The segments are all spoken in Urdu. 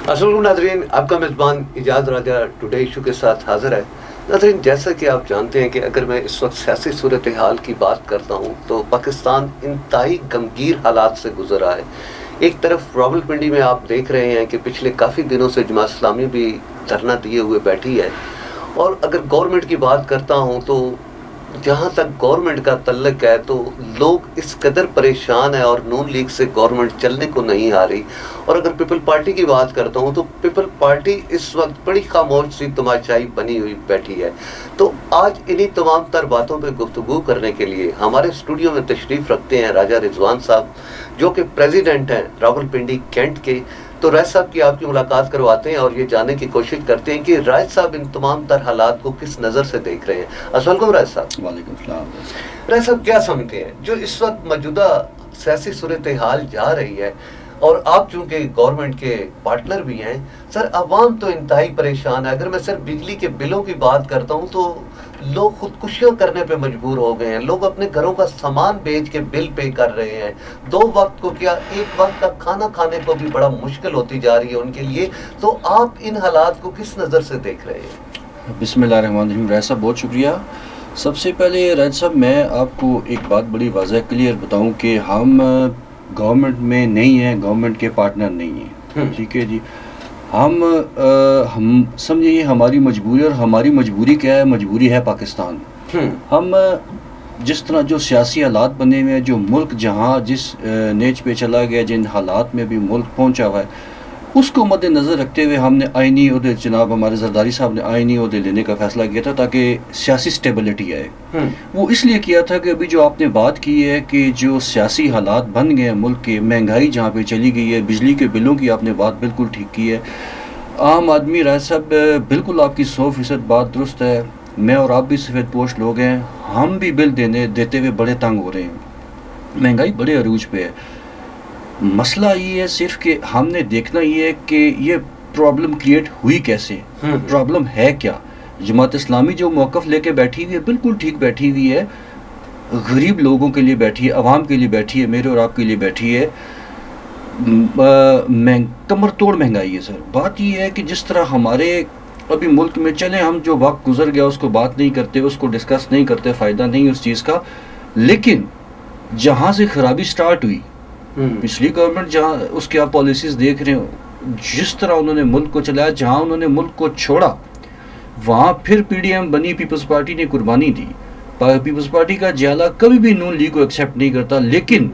السلام علیکم ناظرین، آپ کا میزبان اجاز راجہ ٹوڈے ایشو کے ساتھ حاضر ہے۔ ناظرین، جیسا کہ آپ جانتے ہیں کہ اگر میں اس وقت سیاسی صورتحال کی بات کرتا ہوں تو پاکستان انتہائی غمگین حالات سے گزر رہا ہے۔ ایک طرف راولپنڈی میں آپ دیکھ رہے ہیں کہ پچھلے کافی دنوں سے جماعت اسلامی بھی دھرنا دیے ہوئے بیٹھی ہے، اور اگر گورنمنٹ کی بات کرتا ہوں تو جہاں تک گورنمنٹ کا تعلق ہے تو لوگ اس قدر پریشان ہیں اور نون لیگ سے گورنمنٹ چلنے کو نہیں آ رہی۔ اور اگر پیپل پارٹی کی بات کرتا ہوں تو پیپل پارٹی اس وقت بڑی خاموش سی تماشائی بنی ہوئی بیٹھی ہے۔ تو آج انہی تمام تر باتوں پہ گفتگو کرنے کے لیے ہمارے اسٹوڈیو میں تشریف رکھتے ہیں راجہ رضوان صاحب، جو کہ پریزیڈنٹ ہیں راولپنڈی کینٹ کے۔ تو رائے صاحب کی آپ کی ملاقات کرواتے ہیں اور یہ جاننے کی کوشش کرتے ہیں کہ رائے صاحب ان تمام تر حالات کو کس نظر سے دیکھ رہے ہیں۔ السلام علیکم رائے صاحب۔ وعلیکم السلام۔ رائے صاحب، کیا سمجھتے ہیں جو اس وقت موجودہ سیاسی صورتحال جا رہی ہے، اور آپ چونکہ گورنمنٹ کے پارٹنر بھی ہیں، سر عوام تو انتہائی پریشان ہے۔ اگر میں صرف بجلی کے بلوں کی بات کرتا ہوں تو لوگ خودکشیاں کرنے پہ مجبور ہو گئے ہیں، لوگ اپنے گھروں کا سامان بیچ کے بل پے کر رہے ہیں، 2 وقت کو کیا 1 وقت کا کھانا کھانے کو بھی بڑا مشکل ہوتی جا رہی ہے ان کے لیے۔ تو آپ ان حالات کو کس نظر سے دیکھ رہے ہیں؟ بسم اللہ الرحمن الرحیم۔ رائے صاحب بہت شکریہ۔ سب سے پہلے رائے صاحب میں آپ کو ایک بات بڑی واضح کلیئر بتاؤں کہ ہم گورنمنٹ میں نہیں ہیں، گورنمنٹ کے پارٹنر نہیں ہیں، ٹھیک ہے جی۔ ہم سمجھیے ہماری مجبوری، اور ہماری مجبوری کیا ہے؟ مجبوری ہے پاکستان۔ ہم جس طرح جو سیاسی حالات بنے ہوئے ہیں، جو ملک جہاں جس نیچ پہ چلا گیا، جن حالات میں بھی ملک پہنچا ہوا ہے، اس کو مد نظر رکھتے ہوئے ہم نے آئینی عہدے، جناب ہمارے زرداری صاحب نے آئینی عہدے لینے کا فیصلہ کیا تھا تاکہ سیاسی سٹیبلٹی آئے۔ وہ اس لیے کیا تھا کہ ابھی جو آپ نے بات کی ہے کہ جو سیاسی حالات بن گئے ہیں ملک کے، مہنگائی جہاں پہ چلی گئی ہے، بجلی کے بلوں کی آپ نے بات بالکل ٹھیک کی ہے۔ عام آدمی رائے صاحب بالکل آپ کی 100% بات درست ہے۔ میں اور آپ بھی سفید پوش لوگ ہیں، ہم بھی بل دیتے ہوئے بڑے تنگ ہو رہے ہیں، مہنگائی بڑے عروج پہ ہے۔ مسئلہ یہ ہے صرف کہ ہم نے دیکھنا یہ ہے کہ یہ پرابلم کریٹ ہوئی کیسے، پرابلم ہے کیا۔ جماعت اسلامی جو موقف لے کے بیٹھی ہوئی ہے بالکل ٹھیک بیٹھی ہوئی ہے، غریب لوگوں کے لیے بیٹھی ہے، عوام کے لیے بیٹھی ہے، میرے اور آپ کے لیے بیٹھی ہے۔ کمر توڑ مہنگائی ہے سر۔ بات یہ ہے کہ جس طرح ہمارے ابھی ملک میں چلیں، ہم جو وقت گزر گیا اس کو بات نہیں کرتے، اس کو ڈسکس نہیں کرتے، فائدہ نہیں اس چیز کا، لیکن جہاں سے خرابی سٹارٹ ہوئی، پچھلی گورنمنٹ جہاں اس کی آپ پالیسیز دیکھ رہے ہو، جس طرح انہوں نے ملک کو چلایا، جہاں انہوں نے ملک کو چھوڑا وہاں پھر پی ڈی ایم بنی، پیپلز پارٹی نے قربانی دی۔ پیپلز پارٹی کا جیالہ کبھی بھی نون لیگ کو ایکسیپٹ نہیں کرتا، لیکن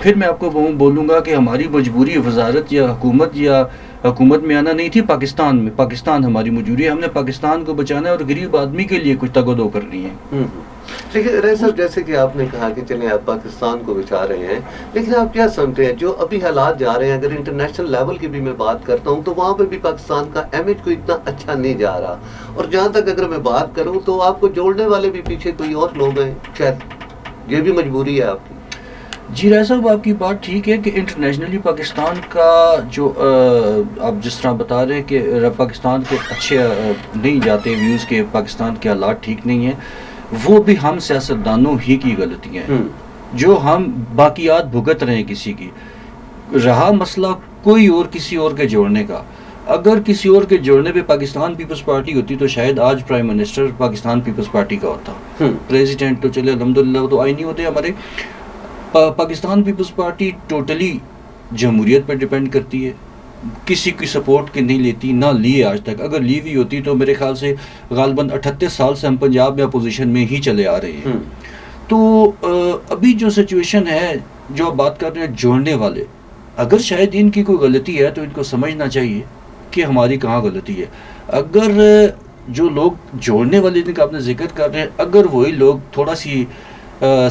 پھر میں آپ کو بولوں گا کہ ہماری مجبوری وزارت یا حکومت میں آنا نہیں تھی، پاکستان میں، پاکستان ہماری مجبوری ہے، ہم نے پاکستان کو بچانا ہے اور غریب آدمی کے لیے کچھ تگ و دو کرنی ہے۔ ٹھیک ہے رائے صاحب، جیسے کہ آپ نے کہا کہ چلیں آپ پاکستان کو بچا رہے ہیں، لیکن آپ کیا سمجھتے ہیں جو ابھی حالات جا رہے ہیں، اگر انٹرنیشنل لیول کی بھی میں بات کرتا ہوں تو وہاں پہ بھی پاکستان کا امیج کوئی اتنا اچھا نہیں جا رہا، اور جہاں تک اگر میں بات کروں تو آپ کو جوڑنے والے بھی پیچھے کوئی اور لوگ ہیں، شاید یہ بھی مجبوری ہے آپ کی۔ جی رائے صاحب، آپ کی بات ٹھیک ہے کہ انٹرنیشنلی پاکستان کا جو آپ جس طرح بتا رہے ہیں کہ پاکستان کے اچھے نہیں جاتے ویوز کے، پاکستان کے حالات ٹھیک نہیں ہیں، وہ بھی ہم سیاستدانوں ہی کی غلطیاں ہیں جو ہم باقیات بھگت رہے ہیں کسی کی۔ رہا مسئلہ کوئی اور کسی اور کے جوڑنے کا، اگر کسی اور کے جوڑنے پہ پاکستان پیپلز پارٹی ہوتی تو شاید آج پرائم منسٹر پاکستان پیپلز پارٹی کا ہوتا، پریزیڈنٹ تو چلے الحمدللہ وہ تو آئی نہیں ہوتے ہمارے۔ پاکستان پیپلز پارٹی ٹوٹلی جمہوریت پہ ڈیپینڈ کرتی ہے، کسی کی سپورٹ کے نہیں لیتی، نہ لی آج تک۔ اگر لی ہوئی ہوتی تو میرے خیال سے غالباً 38 سال سے ہم پنجاب میں اپوزیشن میں ہی چلے آ رہے ہیں۔ تو ابھی جو سچویشن ہے، جو آپ بات کر رہے ہیں جوڑنے والے، اگر شاید ان کی کوئی غلطی ہے تو ان کو سمجھنا چاہیے کہ ہماری کہاں غلطی ہے۔ اگر جو لوگ جوڑنے والے جن کا آپ نے ذکر کر رہے ہیں، اگر وہی لوگ تھوڑا سی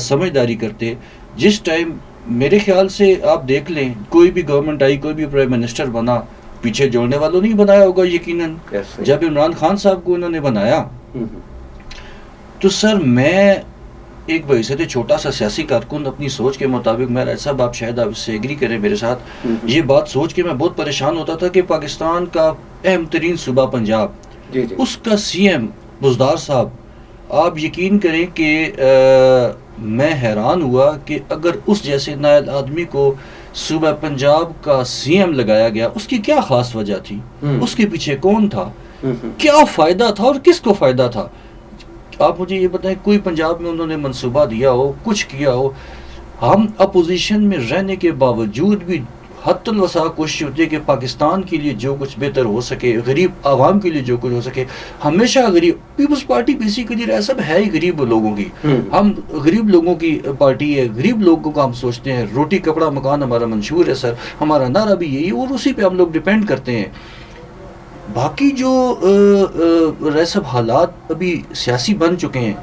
سمجھداری کرتے، جس ٹائم میرے خیال سے آپ دیکھ لیں کوئی بھی گورنمنٹ آئی، کوئی بھی پرائم منسٹر بنا، پیچھے جوڑنے والوں نہیں بنایا ہوگا یقیناً۔ جب عمران خان صاحب کو انہوں نے بنایا تو سر میں ایک بحیثیت چھوٹا سا سیاسی کارکن اپنی سوچ کے مطابق، میں رائے صاحب آپ شاید آپ اس سے ایگری کریں میرے ساتھ، یہ بات سوچ کے میں بہت پریشان ہوتا تھا کہ پاکستان کا اہم ترین صوبہ پنجاب، اس کا سی ایم بزدار صاحب، آپ یقین کریں کہ میں حیران ہوا کہ اگر اس جیسے نائل آدمی کو صوبہ پنجاب کا سی ایم لگایا گیا، اس کی کیا خاص وجہ تھی؟ اس کے پیچھے کون تھا؟ کیا فائدہ تھا اور کس کو فائدہ تھا؟ آپ مجھے یہ بتائیں، کوئی پنجاب میں انہوں نے منصوبہ دیا ہو، کچھ کیا ہو؟ ہم اپوزیشن میں رہنے کے باوجود بھی حتی الوسع کوشش ہوتی ہے کہ پاکستان کے لیے جو کچھ بہتر ہو سکے، غریب عوام کے لیے جو کچھ ہو سکے، ہمیشہ غریب، پیپلز پارٹی بیسیکلی سب ہے ہی غریب لوگوں کی، ہم غریب لوگوں کی پارٹی ہے، غریب لوگوں کا ہم سوچتے ہیں، روٹی کپڑا مکان ہمارا منشور ہے سر، ہمارا نعرہ بھی یہی، اور اسی پہ ہم لوگ ڈیپینڈ کرتے ہیں۔ باقی جو سب حالات ابھی سیاسی بن چکے ہیں،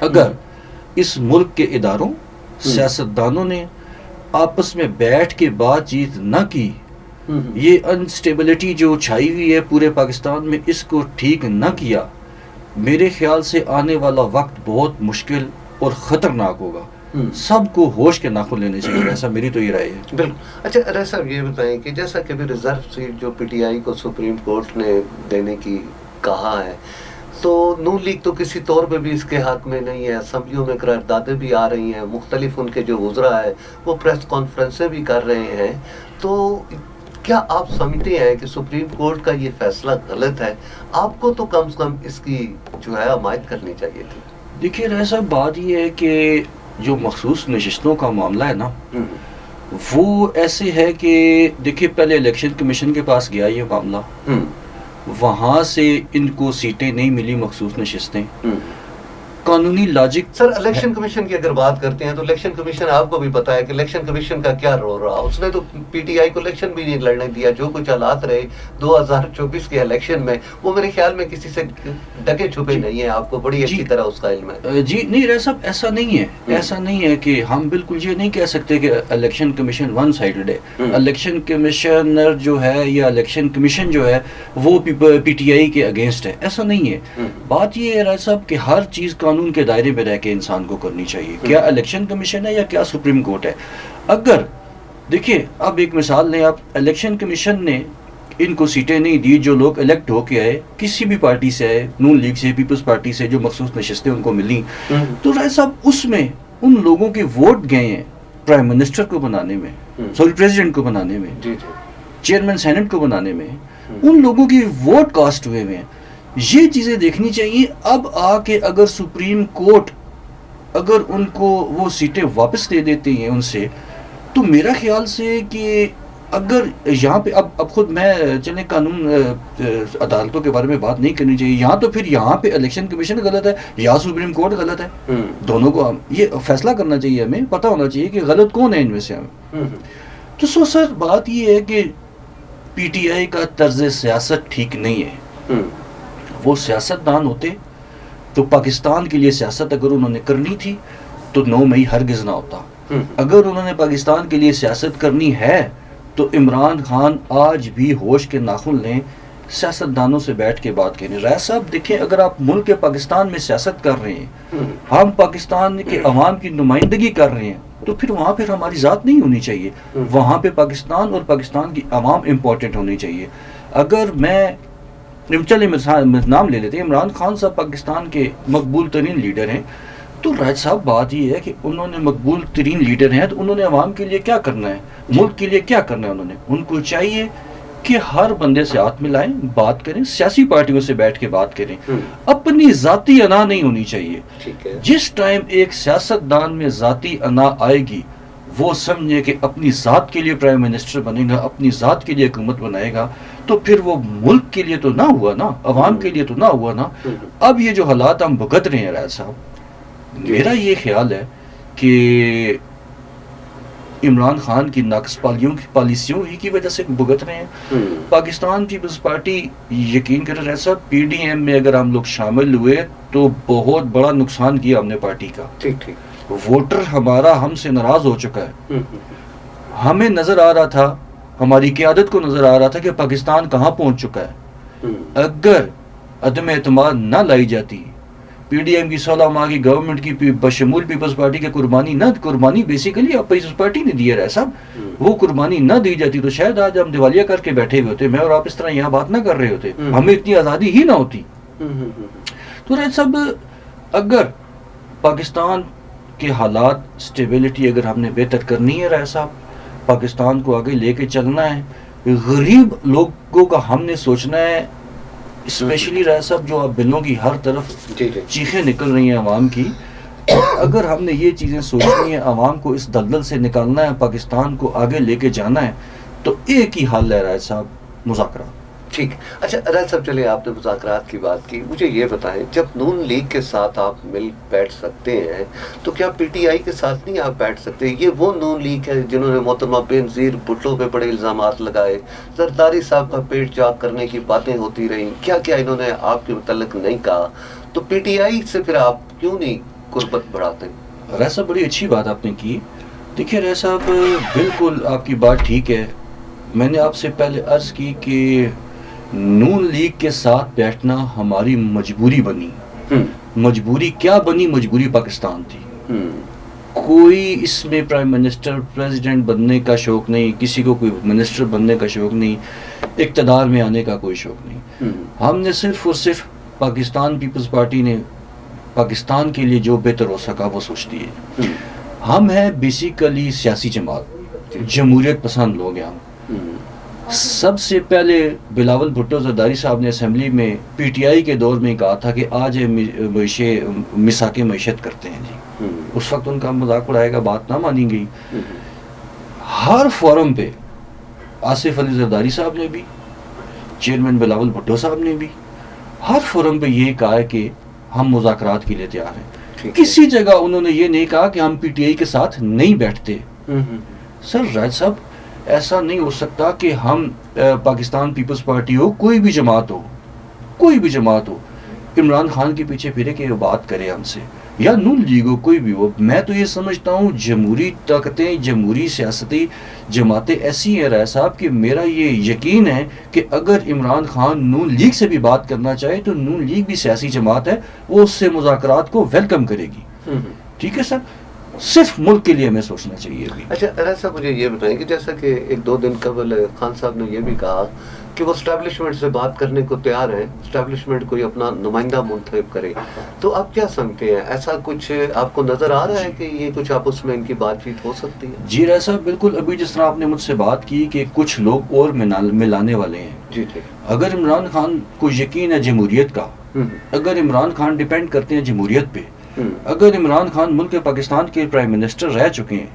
اگر اس ملک کے اداروں، سیاستدانوں نے آپس میں بیٹھ کے بات چیت نہ کی، یہ انسٹیبلٹی جو چھائی ہوئی ہے پورے پاکستان میں، اس کو ٹھیک نہ کیا، میرے خیال سے آنے والا وقت بہت مشکل اور خطرناک ہوگا۔ سب کو ہوش کے ناخن لینے چاہیے، ایسا میری تو یہ رائے ہے۔ بالکل۔ اچھا ارے صاحب یہ بتائیں کہ جیسا کہ ابھی ریزرو سیٹ جو پی ٹی آئی کو سپریم کورٹ نے دینے کی کہا ہے، تو نون لیگ تو کسی طور پہ بھی اس کے حق میں نہیں ہے، اسمبلیوں میں قراردادیں بھی آ رہی ہیں، مختلف ان کے جو وزراء ہیں وہ پریس کانفرنسیں بھی کر رہے ہیں، تو کیا آپ سمجھتے ہیں کہ سپریم کورٹ کا یہ فیصلہ غلط ہے؟ آپ کو تو کم سے کم اس کی جو ہے حمایت کرنی چاہیے تھی۔ دیکھیے رہ صاحب، بات یہ ہے کہ جو مخصوص نشستوں کا معاملہ ہے نا، وہ ایسے ہے کہ دیکھیے پہلے الیکشن کمیشن کے پاس گیا یہ معاملہ، وہاں سے ان کو سیٹیں نہیں ملی، مخصوص نشستیں، قانونی لاجک۔ سر الیکشن کمیشن کی اگر بات کرتے ہیں تو الیکشن کمیشن آپ کو بھی پتا ہے کہ الیکشن کمیشن کا کیا رول رہا، اس نے تو پی ٹی آئی کو الیکشن بھی نہیں لڑنے دیا، جو کچھ حالات رہے 2024 کے الیکشن میں، وہ میرے خیال میں کسی سے ڈکے چھپے نہیں ہیں، آپ کو بڑی اچھی طرح اس کا علم ہے۔ جی نہیں رہ صاحب، ایسا نہیں ہے، ایسا نہیں ہے کہ ہم بالکل یہ نہیں کہہ سکتے کہ الیکشن کمیشن ون سائیڈڈ ہے۔ الیکشن کمشنر جو ہے یا الیکشن کمیشن جو ہے وہ پی ٹی آئی کے اگینسٹ ہے، ایسا نہیں ہے۔ بات یہ ہے رائے صاحب کہ ہر چیز قانون کے دائرے میں رہ کے انسان کو کرنی چاہیے، کیا الیکشن کمیشن ہے یا کیا سپریم کورٹ ہے۔ اگر دیکھیں اب ایک مثال لیں آپ، الیکشن کمیشن نے ان کو سیٹیں نہیں دی، جو لوگ الیکٹ ہو کے آئے کسی بھی پارٹی سے آئے، نون لیگ سے، پیپلز پارٹی سے، جو مخصوص نشستیں ان کو ملی، تو رائے صاحب اس میں ان لوگوں کے ووٹ گئے ہیں پرائم منسٹر کو بنانے میں، سوری پریزیڈنٹ کو بنانے میں، چیئرمین سینٹ کو بنانے میں، ان لوگوں کی ووٹ کاسٹ ہوئے ہیں۔ یہ چیزیں دیکھنی چاہیے۔ اب آ کے اگر سپریم کورٹ اگر ان کو وہ سیٹیں واپس دے دیتے ہیں ان سے، تو میرا خیال سے کہ اگر یہاں پہ اب خود میں چلیں قانون عدالتوں کے بارے میں بات نہیں کرنی چاہیے یہاں، تو پھر یہاں پہ الیکشن کمیشن غلط ہے یا سپریم کورٹ غلط ہے، دونوں کو یہ فیصلہ کرنا چاہیے، ہمیں پتہ ہونا چاہیے کہ غلط کون ہے ان میں سے ہمیں۔ تو سو سر بات یہ ہے کہ پی ٹی آئی کا طرز سیاست ٹھیک نہیں ہے۔ وہ سیاستدان ہوتے تو پاکستان کے لیے سیاست اگر انہوں نے کرنی تھی تو 9 مئی ہرگز نہ ہوتا۔ اگر انہوں نے پاکستان کے لیے سیاست کرنی ہے تو عمران خان آج بھی ہوش کے ناخن لیں، سیاستدانوں سے بیٹھ کے بات کریں۔ رائے صاحب دیکھیں، اگر آپ ملک پاکستان میں سیاست کر رہے ہیں، ہم پاکستان کے عوام کی نمائندگی کر رہے ہیں، تو پھر وہاں پھر ہماری ذات نہیں ہونی چاہیے، وہاں پہ پاکستان اور پاکستان کی عوام امپورٹنٹ ہونی چاہیے۔ اگر میں چلے نام لے لیتے ہیں، عمران خان صاحب پاکستان کے مقبول ترین لیڈر ہیں، تو راج صاحب بات یہ ہے کہ انہوں نے مقبول ترین لیڈر ہیں تو انہوں نے عوام کے لیے کیا کرنا ہے، ملک کے لیے کیا کرنا ہے، ان کو چاہیے کہ ہر بندے سے ہاتھ ملائیں، بات کریں، سیاسی پارٹیوں سے بیٹھ کے بات کریں، اپنی ذاتی انا نہیں ہونی چاہیے۔ جس ٹائم ایک سیاستدان میں ذاتی انا آئے گی، وہ سمجھے کہ اپنی ذات کے لیے پرائم منسٹر بنے گا، اپنی ذات کے لیے حکومت بنائے گا، تو پھر وہ ملک کے لیے تو نہ ہوا نا، عوام کے لیے تو نہ ہوا نا۔ اب یہ جو حالات ہم بھگت رہے ہیں راج صاحب، میرا یہ خیال ہے کہ عمران خان کی ناقص پالیسیوں ہی کی وجہ سے بھگت رہے ہیں۔ پاکستان پیپلز پارٹی یقین کریں راج صاحب، پی ڈی ایم میں اگر ہم لوگ شامل ہوئے تو بہت بڑا نقصان کیا ہم نے پارٹی کا۔ ووٹر ہمارا ہم سے ناراض ہو چکا ہے۔ ہمیں نظر آ رہا تھا، ہماری قیادت کو نظر آ رہا تھا کہ پاکستان کہاں پہنچ چکا ہے۔ اگر عدم اعتماد نہ لائی جاتی، پی ڈی ایم کی 16 ماہ کی گورنمنٹ کی بشمول پیپلز پارٹی کی قربانی بیسیکلی اب پیپلز پارٹی نے دی ہے رائے صاحب، وہ قربانی نہ دی جاتی تو شاید آج ہم دیوالیہ کر کے بیٹھے ہوئے ہوتے، میں اور آپ اس طرح یہاں بات نہ کر رہے ہوتے، ہمیں اتنی آزادی ہی نہ ہوتی۔ تو رائے صاحب اگر پاکستان کے حالات، سٹیبلٹی اگر ہم نے بہتر کرنی ہے رائے صاحب، پاکستان کو آگے لے کے چلنا ہے. غریب لوگوں کا ہم نے سوچنا ہے, اسپیشلی راجہ صاحب جو اب بلوں کی ہر طرف چیخیں نکل رہی ہیں عوام کی, اگر ہم نے یہ چیزیں سوچنی ہیں, عوام کو اس دلدل سے نکالنا ہے, پاکستان کو آگے لے کے جانا ہے, تو ایک ہی حل ہے راجہ صاحب, مذاکرات. ٹھیک. اچھا راجہ صاحب, چلے آپ نے مذاکرات کی بات کی, مجھے یہ بتائیں جب نون لیگ کے ساتھ آپ مل بیٹھ سکتے ہیں تو کیا پی ٹی آئی کے ساتھ نہیں آپ بیٹھ سکتے؟ یہ وہ نون لیگ ہے جنہوں نے محترمہ بینظیر بھٹو پہ بڑے الزامات لگائے, زرداری صاحب کا پیٹ چاک کرنے کی باتیں ہوتی رہیں, کیا کیا انہوں نے آپ کے متعلق نہیں کہا, تو پی ٹی آئی سے پھر آپ کیوں نہیں قربت بڑھاتے؟ راجہ صاحب بڑی اچھی بات آپ نے کی. دیکھیے راجہ صاحب, بالکل آپ کی بات ٹھیک ہے. میں نے آپ سے پہلے عرض کی کہ نون لیگ کے ساتھ بیٹھنا ہماری مجبوری بنی. مجبوری کیا بنی؟ مجبوری پاکستان تھی. کوئی اس میں پرائم منسٹر پریزیڈنٹ بننے کا شوق نہیں, کسی کو کوئی منسٹر بننے کا شوق نہیں, اقتدار میں آنے کا کوئی شوق نہیں. ہم نے صرف اور صرف پاکستان پیپلز پارٹی نے پاکستان کے لیے جو بہتر ہو سکا وہ سوچتی ہے. ہم ہیں بیسیکلی سیاسی جماعت, جمہوریت پسند لوگ ہیں ہم. سب سے پہلے بلاول بھٹو زرداری صاحب نے اسمبلی میں پی ٹی آئی کے دور میں کہا تھا کہ آج مساک معیشت کرتے ہیں جی. اس وقت ان کا مذاق اڑائے گا, بات نہ مانی گئی. ہر فورم پہ آصف علی زرداری صاحب نے بھی, چیئرمین بلاول بھٹو صاحب نے بھی ہر فورم پہ یہ کہا ہے کہ ہم مذاکرات کے لیے تیار ہیں. کسی جگہ انہوں نے یہ نہیں کہا کہ ہم پی ٹی آئی کے ساتھ نہیں بیٹھتے. سر راج صاحب, ایسا نہیں ہو سکتا کہ ہم پاکستان پیپلز پارٹی ہو, کوئی بھی جماعت ہو, عمران خان کے پیچھے پھرے کہ وہ بات کرے ہم سے, یا نون لیگ ہو, کوئی بھی ہو. میں تو یہ سمجھتا ہوں جمہوری طاقتیں, جمہوری سیاستی جماعتیں ایسی ہیں راجہ صاحب کہ میرا یہ یقین ہے کہ اگر عمران خان نون لیگ سے بھی بات کرنا چاہے تو نون لیگ بھی سیاسی جماعت ہے, وہ اس سے مذاکرات کو ویلکم کرے گی. ٹھیک ہے سر, صرف ملک کے لیے ہمیں سوچنا چاہیے ابھی. اچھا راجہ صاحب, مجھے یہ بتائیں کہ جیسا کہ ایک دو دن قبل خان صاحب نے یہ بھی کہا کہ وہ اسٹیبلشمنٹ سے بات کرنے کو تیار ہیں, اسٹیبلشمنٹ کوئی اپنا نمائندہ منتخب کرے, تو آپ کیا سمجھتے ہیں, ایسا کچھ آپ کو نظر آ رہا ہے کہ یہ کچھ آپس میں ان کی بات چیت ہو سکتی ہے؟ جی راجہ صاحب, بالکل. ابھی جس طرح آپ نے مجھ سے بات کی کہ کچھ لوگ اور ملانے والے ہیں. جی جی. اگر عمران خان کو یقین ہے جمہوریت کا, اگر عمران خان ڈیپینڈ کرتے ہیں جمہوریت پہ, اگر عمران خان ملک پاکستان کے پرائم منسٹر رہ چکے ہیں,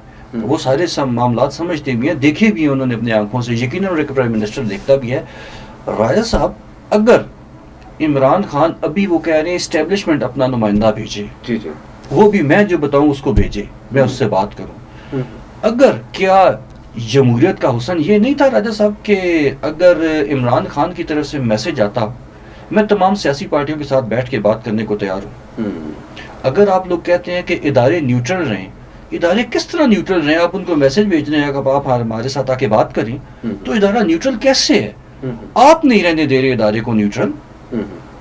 وہ سارے معاملات سمجھتے بھی ہیں, دیکھے بھی ہیں انہوں نے اپنے آنکھوں سے, یقیناً ایک پرائم منسٹر دیکھتا بھی ہے. راجہ صاحب, اگر عمران خان ابھی وہ کہہ رہے ہیں اسٹیبلشمنٹ اپنا نمائندہ بھیجے, جی جی, وہ بھی میں جو بتاؤں اس کو بھیجے, میں اس سے بات کروں. اگر کیا جمہوریت کا حسن یہ نہیں تھا راجہ صاحب کہ اگر عمران خان کی طرف سے میسج آتا, میں تمام سیاسی پارٹیوں کے ساتھ بیٹھ کے بات کرنے کو تیار ہوں. اگر آپ لوگ کہتے ہیں کہ ادارے نیوٹرل رہیں, ادارے کس طرح نیوٹرل رہیں؟ آپ ان کو میسج بھیج رہے ہیں کہ آپ ہمارے ساتھ آ کے بات کریں, تو ادارہ نیوٹرل کیسے ہے؟ آپ نہیں رہنے دے رہے ادارے کو نیوٹرل.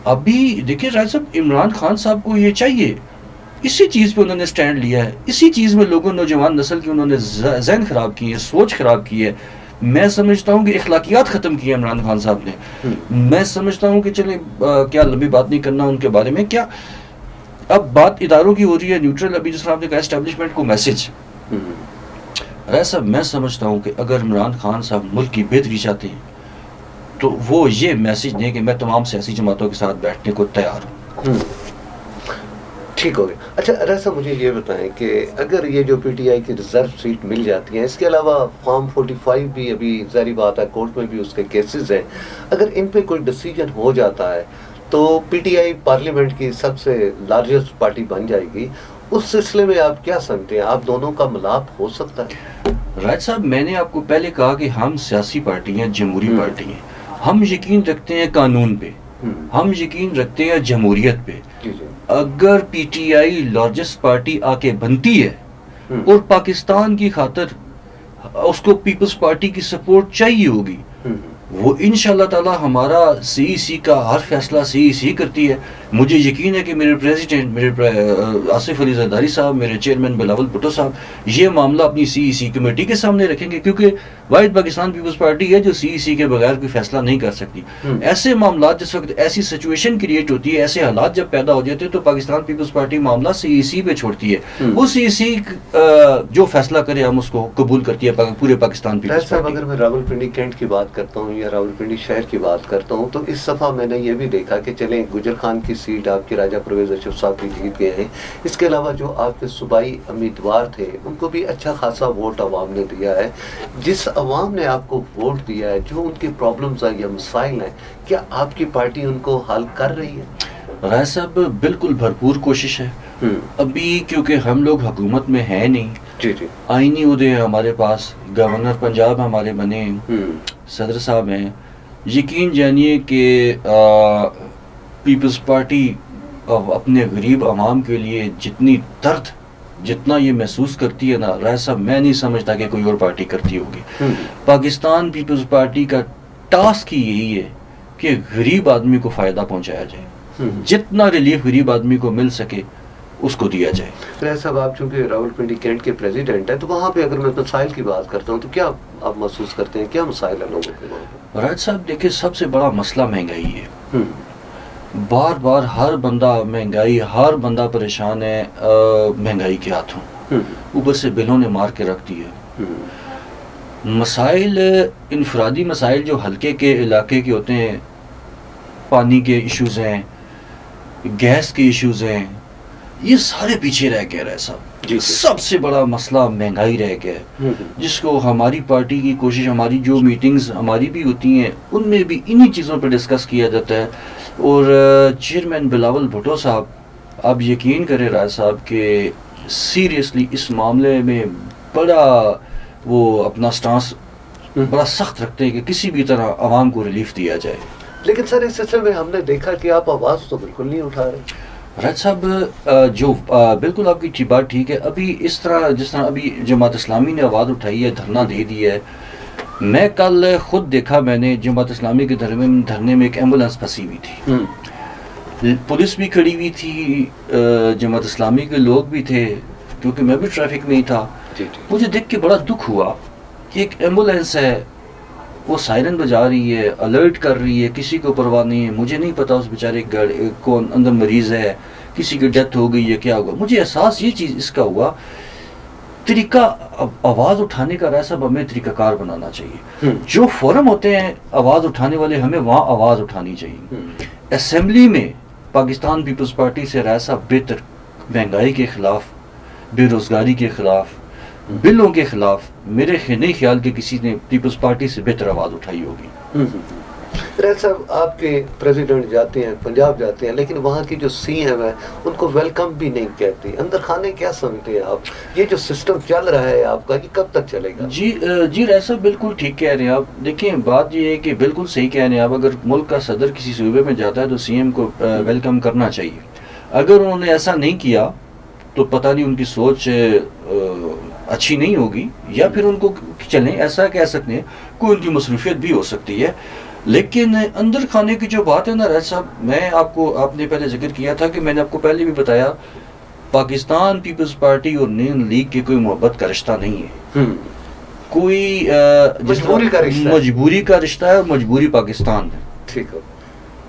ابھی دیکھیں راجہ صاحب, عمران خان صاحب کو یہ چاہیے, اسی چیز پہ انہوں نے سٹینڈ لیا ہے, اسی چیز میں لوگوں, نوجوان نسل کی انہوں نے ذہن خراب کی ہے, سوچ خراب کی ہے. میں سمجھتا ہوں کہ اخلاقیات ختم کی ہے عمران خان صاحب نے. میں سمجھتا ہوں کہ چلیں کیا لمبی بات نہیں کرنا ان کے بارے میں, کیا اب بات اداروں کی ہو رہی ہے نیوٹرل. ابھی جس طرح آپ نے کہا اسٹیبلشمنٹ کو میسج, ایسا میں سمجھتا ہوں کہ اگر عمران خان صاحب ملک کی بہتری چاہتے ہیں تو وہ یہ میسج دیں کہ میں تمام سیاسی جماعتوں کے ساتھ بیٹھنے کو تیار ہوں. ٹھیک ہو گیا. اچھا راجہ صاحب, مجھے یہ بتائیں کہ اگر یہ جو پی ٹی آئی کی ریزرو سیٹ مل جاتی ہیں, اس کے علاوہ فارم 45 بھی ابھی ظاہری بات ہے کورٹ میں بھی اس کے کیسز ہیں, اگر ان پہ کوئی ڈیسیجن ہو جاتا ہے تو پی ٹی آئی پارلیمنٹ کی سب سے لارجسٹ پارٹی بن جائے گی. اس سلسلے میں آپ کیا سمجھتے ہیں, آپ دونوں کا ملاپ ہو سکتا ہے؟ راج صاحب, میں نے آپ کو پہلے کہا کہ ہم سیاسی پارٹی ہیں, جمہوری پارٹی ہیں. ہم یقین رکھتے ہیں قانون پہ, ہم یقین رکھتے ہیں جمہوریت پہ. اگر PTI largest party آ کے بنتی ہے اور پاکستان کی خاطر اس کو پیپلز پارٹی کی سپورٹ چاہیے ہوگی, وہ انشاءاللہ تعالی ہمارا سی ای سی کا ہر فیصلہ سی ای سی کرتی ہے. مجھے یقین ہے کہ میرے پریزیڈنٹ آصف علی زرداری صاحب, میرے چیئرمین بلاول بھٹو صاحب یہ معاملہ اپنی سی ای سی کمیٹی کے سامنے رکھیں گے, کیونکہ واحد پاکستان پیپلز پارٹی ہے جو سی ای سی کے بغیر کوئی فیصلہ نہیں کر سکتی. ایسے معاملات جس وقت ایسی سچویشن کریٹ ہوتی ہے, ایسے حالات جب پیدا ہو جاتے ہیں تو پاکستان پیپلز پارٹی معاملہ سی ای سی پہ چھوڑتی ہے. وہ سی ای سی جو فیصلہ کرے ہم اس کو قبول کرتی ہے پورے پاکستان پیپلز پارٹی. اگر میں راولپنڈی کینٹ کی بات کرتا ہوں یا راولپنڈی شہر کی بات کرتا ہوں تو اس دفعہ میں نے یہ بھی دیکھا کہ چلیں گجر خان کی سیٹ آپ کے راجہ پرویز اشرف صاحب بھی جیت گئے ہیں, اس کے علاوہ جو آپ کے صوبائی امیدوار تھے ان کو بھی اچھا خاصا ووٹ عوام نے دیا ہے. جس عوام نے آپ کو ووٹ دیا ہے, جو ان کی پرابلمز ہیں یا مسائل ہیں, کیا آپ کی پارٹی ان کو حل کر رہی ہے؟ رائے صاحب بالکل بھرپور کوشش ہے. ابھی کیونکہ ہم لوگ حکومت میں ہیں نہیں, جی جی, آئینی عہدے ہیں ہمارے پاس, گورنر پنجاب ہمارے بنے ہیں, صدر صاحب ہیں. یقین جانیے کہ پیپلز پارٹی اپنے غریب عوام کے لیے جتنی درد جتنا یہ محسوس کرتی ہے نا رائے صاحب, میں نہیں سمجھتا کہ کوئی اور پارٹی کرتی ہوگی. پاکستان پیپلز پارٹی کا ٹاسک ہی یہی ہے کہ غریب آدمی کو فائدہ پہنچایا جائے, جتنا ریلیف غریب آدمی کو مل سکے اس کو دیا جائے. رائے صاحب آپ چونکہ راولپنڈی کینٹ کے پریزیڈنٹ ہیں تو وہاں پہ اگر میں مسائل کی بات کرتا ہوں تو کیا آپ محسوس کرتے ہیں, کیا مسائل ہیں لوگوں کے وہاں پہ؟ راج صاحب دیکھیں, سب سے بڑا مسئلہ مہنگائی ہے. بار بار ہر بندہ مہنگائی, ہر بندہ پریشان ہے مہنگائی کے ہاتھوں, اوپر سے بلوں نے مار کے رکھ دی ہے. مسائل انفرادی مسائل جو ہلکے کے علاقے کے ہوتے ہیں, پانی کے ایشوز ہیں, گیس کے ایشوز ہیں, یہ سارے پیچھے رہ گئے. رہے صاحب سب سے بڑا مسئلہ مہنگائی رہ گیا ہے, جس کو ہماری پارٹی کی کوشش, ہماری جو میٹنگز ہماری بھی ہوتی ہیں ان میں بھی انہی چیزوں پہ ڈسکس کیا جاتا ہے. اور چیئرمین بلاول بھٹو صاحب, آپ یقین کریں رائے صاحب کہ سیریسلی اس معاملے میں بڑا وہ اپنا سٹانس بڑا سخت رکھتے ہیں کہ کسی بھی طرح عوام کو ریلیف دیا جائے. لیکن سر اس سلسلے میں ہم نے دیکھا کہ آپ آواز تو بالکل نہیں اٹھا رہے. راج صاحب جو بالکل آپ کی بات ٹھیک ہے. ابھی اس طرح جس طرح ابھی جماعت اسلامی نے آواز اٹھائی ہے, دھرنا دے دیا ہے, میں کل خود دیکھا, میں نے جماعت اسلامی کے دھرنے میں ایک ایمبولینس پھنسی ہوئی تھی, پولیس بھی کھڑی ہوئی تھی, جماعت اسلامی کے لوگ بھی تھے, کیونکہ میں بھی ٹریفک میں ہی تھا. مجھے دیکھ کے بڑا دکھ ہوا کہ ایک ایمبولینس ہے, وہ سائرن بجا رہی ہے, الرٹ کر رہی ہے, کسی کو پرواہ نہیں ہے. مجھے نہیں پتا اس بیچارے کون اندر مریض ہے, کسی کی ڈیتھ ہو گئی ہے, کیا ہوا. مجھے احساس یہ چیز اس کا ہوا, طریقہ آواز اٹھانے کا رائے صاحب ہمیں طریقہ کار بنانا چاہیے. جو فورم ہوتے ہیں آواز اٹھانے والے, ہمیں وہاں آواز اٹھانی چاہیے. اسمبلی میں پاکستان پیپلز پارٹی سے رائے صاحب بہتر مہنگائی کے خلاف, بے روزگاری کے خلاف, بلوں کے خلاف میرے نہیں خیال کہ کسی نے پیپلز پارٹی سے بہتر آواز اٹھائی ہوگی. رائے صاحب آپ کے پریزیڈنٹ جاتے ہیں, پنجاب جاتے ہیں, لیکن وہاں کی جو سی ایم ہے ان کو ویلکم بھی نہیں کہتی. اندر خانے کیا سمجھتے ہیں آپ, یہ جو سسٹم چل رہا ہے آپ کا یہ کب تک چلے گا؟ جی رائے صاحب بالکل ٹھیک کہہ رہے ہیں آپ. دیکھیں بات یہ ہے کہ بالکل صحیح کہہ رہے ہیں آپ, اگر ملک کا صدر کسی صوبے میں جاتا ہے تو سی ایم کو ویلکم کرنا چاہیے. اگر انہوں نے ایسا نہیں کیا تو پتہ نہیں ان کی سوچ اچھی نہیں ہوگی, یا پھر ان کو چلیں ایسا کہہ سکتے ہیں کوئی ان کی مصروفیت بھی ہو سکتی ہے. لیکن اندر کھانے کی جو بات ہے نا راج صاحب, میں آپ نے پہلے ذکر کیا تھا کہ میں نے آپ کو پہلے بھی بتایا, پاکستان پیپلز پارٹی اور نون لیگ کے کوئی محبت کا رشتہ نہیں ہے, کوئی مجبوری کا رشتہ ہے, اور مجبوری پاکستان ہے. ٹھیک ہے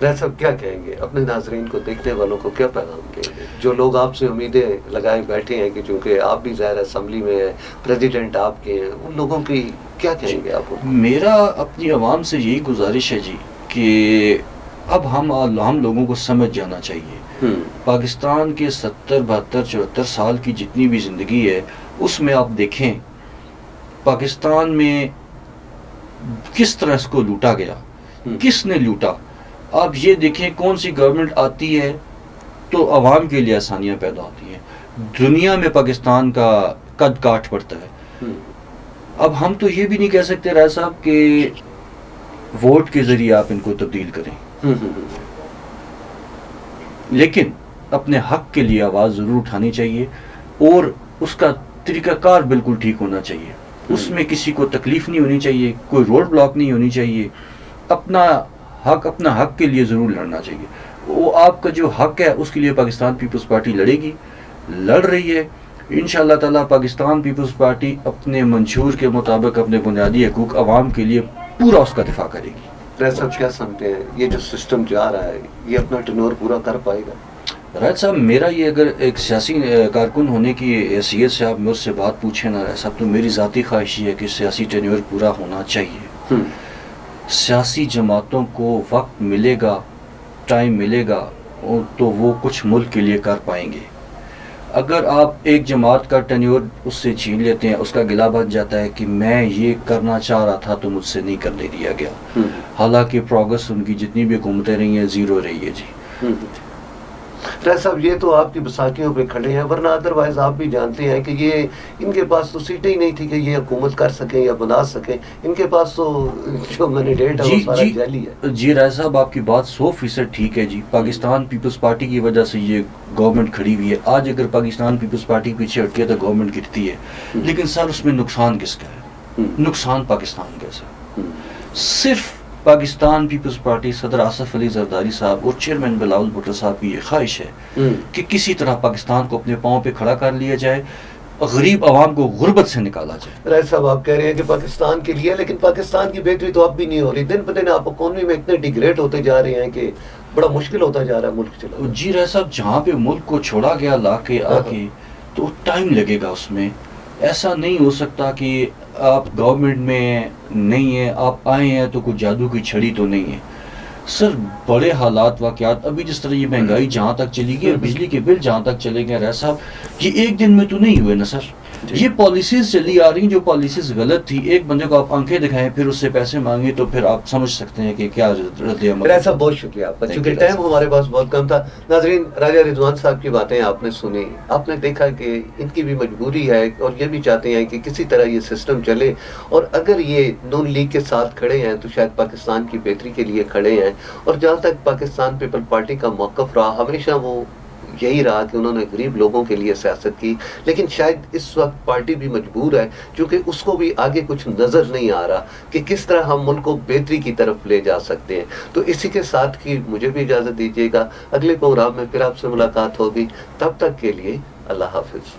رائے صاحب, کیا کہیں گے اپنے ناظرین کو, دیکھنے والوں کو کیا پیغام کہیں گے, جو لوگ آپ سے امیدیں لگائے بیٹھے ہیں کہ چونکہ آپ بھی ظاہر اسمبلی میں ہیں, پریزیڈنٹ آپ کے ہیں, ان لوگوں کی کیا کہیں گے آپ؟ میرا اپنی عوام سے یہی گزارش ہے جی کہ اب ہم لوگوں کو سمجھ جانا چاہیے. پاکستان کے 70 72 74 سال کی جتنی بھی زندگی ہے اس میں آپ دیکھیں پاکستان میں کس طرح اس کو لوٹا گیا, کس نے لوٹا. آپ یہ دیکھیں کون سی گورنمنٹ آتی ہے تو عوام کے لیے آسانیاں پیدا ہوتی ہیں. دنیا میں پاکستان کا قد کاٹ پڑتا ہے. اب ہم تو یہ بھی نہیں کہہ سکتے رائے صاحب کہ ووٹ کے ذریعے آپ ان کو تبدیل کریں, لیکن اپنے حق کے لیے آواز ضرور اٹھانی چاہیے, اور اس کا طریقہ کار بالکل ٹھیک ہونا چاہیے. اس میں کسی کو تکلیف نہیں ہونی چاہیے, کوئی روڈ بلاک نہیں ہونی چاہیے, اپنا حق کے لیے ضرور لڑنا چاہیے. وہ آپ کا جو حق ہے اس کے لیے پاکستان پیپلز پارٹی لڑ رہی ہے. انشاءاللہ تعالیٰ پاکستان پیپلز پارٹی اپنے منشور کے مطابق اپنے بنیادی حقوق عوام کے لیے پورا اس کا دفاع کرے گی. راج صاحب کیا سمجھتے ہیں یہ جو سسٹم جا رہا ہے یہ اپنا ٹینور پورا کر پائے گا؟ راج صاحب میرا یہ اگر ایک سیاسی کارکن ہونے کی حیثیت سے آپ مجھ سے بات پوچھیں نا راج صاحب تو میری ذاتی خواہش یہ ہے کہ سیاسی ٹینور پورا ہونا چاہیے. سیاسی جماعتوں کو وقت ملے گا، ٹائم ملے گا تو وہ کچھ ملک کے لیے کر پائیں گے. اگر آپ ایک جماعت کا ٹینیور اس سے چھین لیتے ہیں، اس کا گلہ بن جاتا ہے کہ میں یہ کرنا چاہ رہا تھا تو مجھ سے نہیں کرنے دیا گیا، حالانکہ پروگرس ان کی جتنی بھی حکومتیں رہی ہیں زیرو رہی ہے. جی راج صاحب یہ تو آپ کی بساکیوں پہ کھڑے ہیں، ورنہ ادروائز آپ بھی جانتے ہیں کہ یہ ان کے پاس تو سیٹیں ہی نہیں تھی کہ یہ حکومت کر سکیں یا بنا سکیں. ان کے پاس تو جو مینڈیٹ ہے وہ سارا جعلی ہے. جی راج صاحب آپ کی بات 100% ٹھیک ہے. جی پاکستان پیپلز پارٹی کی وجہ سے یہ گورنمنٹ کھڑی ہوئی ہے. آج اگر پاکستان پیپلز پارٹی پیچھے ہٹتی ہے تو گورنمنٹ گرتی ہے، لیکن سر اس میں نقصان کس کا ہے؟ نقصان پاکستان کا ہے. صرف پاکستان پیپلز پارٹی صدر آصف علی زرداری صاحب اور چیئرمین بلاول بھٹو صاحب کی یہ خواہش ہے کہ کسی طرح پاکستان کو اپنے پاؤں پہ کھڑا کر لیا جائے، غریب عوام کو غربت سے نکالا جائے. راج صاحب آپ کہہ رہے ہیں کہ پاکستان کے لیے، لیکن پاکستان کی بہتری تو اب بھی نہیں ہو رہی. دن بدن آپ اکانومی میں اتنے ڈیگریڈ ہوتے جا رہے ہیں کہ بڑا مشکل ہوتا جا رہا ہے ملک چلانا. جی راج صاحب جہاں پہ ملک کو چھوڑا گیا لا کے آ کے تو ٹائم لگے گا اس میں. ایسا نہیں ہو سکتا کہ آپ گورنمنٹ میں نہیں ہیں، آپ آئے ہیں تو کوئی جادو کی چھڑی تو نہیں ہے. سر بڑے حالات واقعات ابھی جس طرح یہ مہنگائی جہاں تک چلی گئی، بجلی کے بل جہاں تک چلے گئے راج صاحب یہ ایک دن میں تو نہیں ہوئے نا سر. یہ پالیسیز چلی آ رہی ہیں جو پالیسیز غلط تھی. ایک بندے کو آپ آنکھیں دکھائیں پھر اس سے پیسے مانگیں تو پھر آپ سمجھ سکتے ہیں کہ کیا رد عمل. راج صاحب بہت شکریہ آپ کا، چونکہ ٹائم ہمارے پاس بہت کم تھا. ناظرین راجہ رضوان صاحب کی باتیں آپ نے سنی، آپ نے دیکھا کہ ان کی بھی مجبوری ہے اور یہ بھی چاہتے ہیں کہ کسی طرح یہ سسٹم چلے، اور اگر یہ نون لیگ کے ساتھ کھڑے ہیں تو شاید پاکستان کی بہتری کے لیے کھڑے ہیں. اور جہاں تک پاکستان پیپل پارٹی کا موقف رہا ہمیشہ وہ یہی رہا کہ انہوں نے غریب لوگوں کے لیے سیاست کی. لیکن شاید اس وقت پارٹی بھی مجبور ہے کیونکہ اس کو بھی آگے کچھ نظر نہیں آ رہا کہ کس طرح ہم ملک کو بہتری کی طرف لے جا سکتے ہیں. تو اسی کے ساتھ کی مجھے بھی اجازت دیجیے گا، اگلے پروگرام میں پھر آپ سے ملاقات ہوگی. تب تک کے لیے اللہ حافظ.